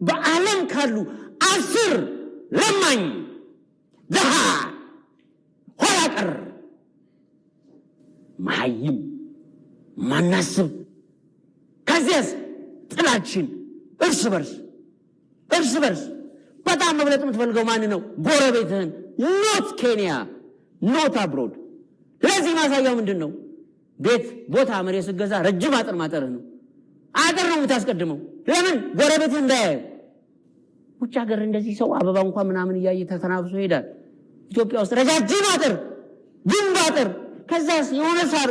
በዓለም ካሉ 10 ለማኝ ደሃ ኋላ ቀር መሃይም ማናስብ ከዚያስ ጥላችን እርስ በርስ በጣም መብለጥ የምትፈልገው ማን ነው? ጎረቤትህን። ኖት ኬንያ ኖት አብሮድ። ለዚህ ማሳያው ምንድነው? ቤት ቦታ መሬት ስገዛ ረጅም አጥር ማጠርህ ነው። አጥር ነው የምታስቀድመው። ለምን? ጎረቤትህ እንዳያዩ። ውጭ ሀገር እንደዚህ ሰው አበባ እንኳን ምናምን እያየ ተተናብሶ ይሄዳል። ኢትዮጵያ ውስጥ ረጃጅም አጥር፣ ግንብ አጥር፣ ከዛስ የሆነ ሳር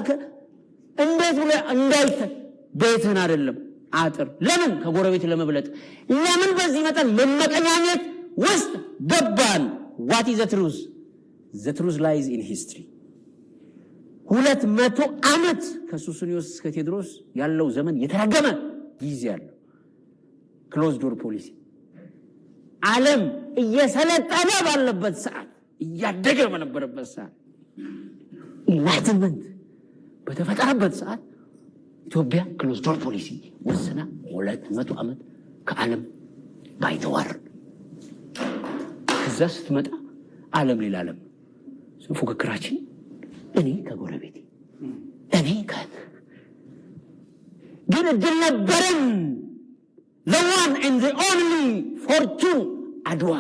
እንዴት ብሎ እንዳይታይ ቤትህን አይደለም አጥር። ለምን? ከጎረቤት ለመብለጥ። ለምን? በዚህ መጠን መመቀኛኘት ውስጥ ገባን። what is the truth? The truth lies in history. 200 ዓመት ከሱስንዮስ እስከ ቴዎድሮስ ያለው ዘመን የተረገመ ጊዜ ያለው ክሎዝ ዶር ፖሊሲ። ዓለም እየሰለጠነ ባለበት ሰዓት፣ እያደገ በነበረበት ሰዓት፣ ኢንላይትመንት በተፈጠረበት ሰዓት ኢትዮጵያ ክሎዝ ዶር ፖሊሲ ወሰና 200 ዓመት ከዓለም ባይተዋር። ከዛ ስትመጣ ዓለም ሌላ ዓለም። ፉክክራችን እኔ ከጎረቤቴ እኔ ግን እድል ነበረን። the one and the only fortune አድዋ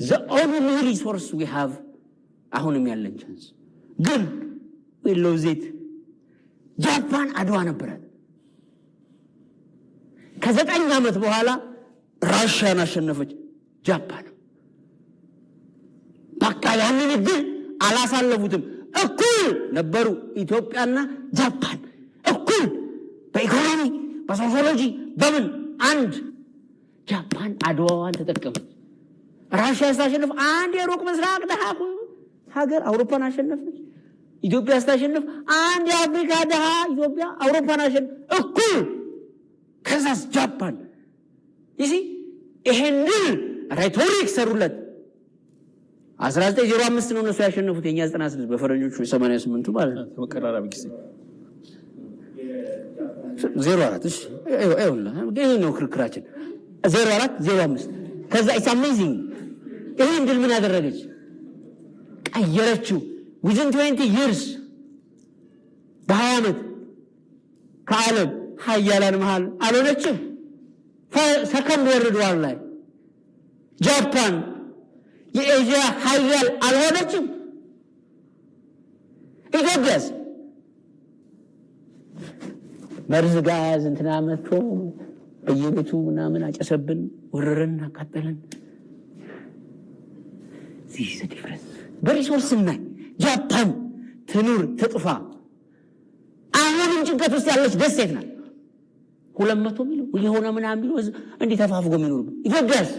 the only resource we have አሁንም ያለን ቻንስ ግን we lose it። ጃፓን አድዋ ነበራት። ከ9 ዓመት በኋላ ራሽያን አሸነፈች ጃፓን። በቃ ያንን እድል አላሳለፉትም። እኩል ነበሩ ኢትዮጵያና ጃፓን፣ እኩል በኢኮኖሚ በሶሺዮሎጂ በምን አንድ። ጃፓን አድዋዋን ተጠቀመች። ራሽያ ስታሸንፍ አንድ የሩቅ ምስራቅ ደሃ ሀገር አውሮፓን አሸነፈች። ኢትዮጵያ ስታሸንፍ አንድ የአፍሪካ ደሃ ኢትዮጵያ አውሮፓን አሸነፈች። እኩል ከዛስ ጃፓን ይሄንን ሬቶሪክ ሰሩለት። 1905 ነው እነሱ ያሸነፉት፣ የኛ 96 በፈረንጆቹ 88ቱ ማለት ነው። ተቀራራቢ ጊዜ 04 እሺ ይሄ ነው ክርክራችን። 04 05 ከዛ ኢትስ አሜዚንግ። ይሄን ድል ምን ያደረገች? ቀየረችው። within 20 years በ20 ዓመት ከዓለም ሀያላን መሃል አልሆነችም። ሰከንድ ወርልድ ዋር ላይ ጃፓን የኤዥያ ሀያል አልሆነችም። ኢትዮጵያስ መርዝ ጋዝ እንትና መጥቶ በየቤቱ ምናምን አጨሰብን፣ ወረረን፣ አቃጠለን። this is the difference። በሪሶርስ ላይ ጃፓን ትኑር ትጥፋ አሁንም ጭንቀት ውስጥ ያለች ደሴት ናት። 200 ሚሊዮን የሆነ ምናምን ሚሊዮን እንዴ ተፋፍጎ የሚኖር። ኢትዮጵያስ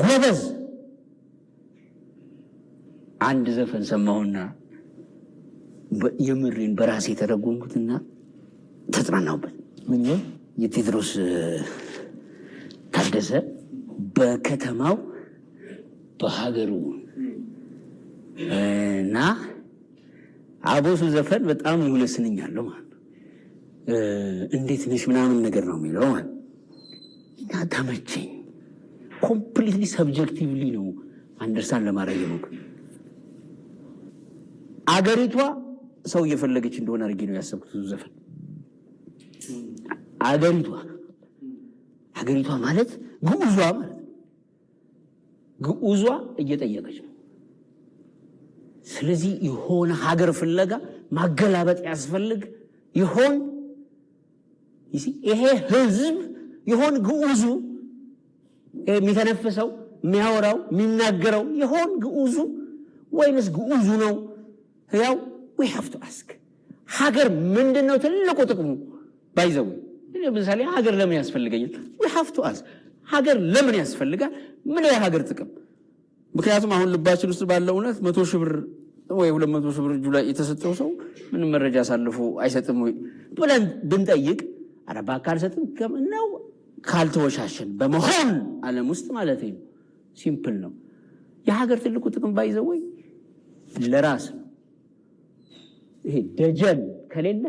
ጎበዝ። አንድ ዘፈን ሰማሁና የምሬን በራሴ ተረጎምኩትና ተጽናናሁበት። ምን ነው? የቴዎድሮስ ታደሰ በከተማው በሀገሩ እና አቦሱ ዘፈን በጣም ይሁለስንኛለሁ ማለት እንዴት ነሽ ምናምን ነገር ነው የሚለው ማለት እና ተመቸኝ። ኮምፕሊትሊ ሰብጀክቲቭሊ ነው አንደርስታንድ ለማድረግ የሞከርኩት። አገሪቷ ሰው እየፈለገች እንደሆነ አድርጌ ነው ያሰብኩት ዘፈን። አገሪቷ ማለት ግዑዟ ማለት ግዑዟ እየጠየቀች ነው። ስለዚህ የሆነ ሀገር ፍለጋ ማገላበጥ ያስፈልግ ይሆን? ይሄ ህዝብ ይሆን ግዑዙ የሚተነፍሰው የሚያወራው የሚናገረው ይሆን ግዑዙ ወይንስ ግዑዙ ነው? ያው we have to ask ሀገር ምንድነው ትልቁ ጥቅሙ? ባይዘው ለምሳሌ ሀገር ለምን ያስፈልገኛል? we have to ask ሀገር ለምን ያስፈልጋል? ምን የሀገር ጥቅም? ምክንያቱም አሁን ልባችን ውስጥ ባለው እውነት 100 ሺህ ብር ወይ 200 ሺህ ብር እጁ ላይ የተሰጠው ሰው ምንም መረጃ አሳልፎ አይሰጥም ወይ ብለን ብንጠይቅ አረባ ካልሰጥም ነው ካልተወሻሸን በመሆን ዓለም ውስጥ ማለት ነው። ሲምፕል ነው። የሀገር ትልቁ ጥቅም ባይዘው ወይ ለራስ ነው። ይሄ ደጀን ከሌለ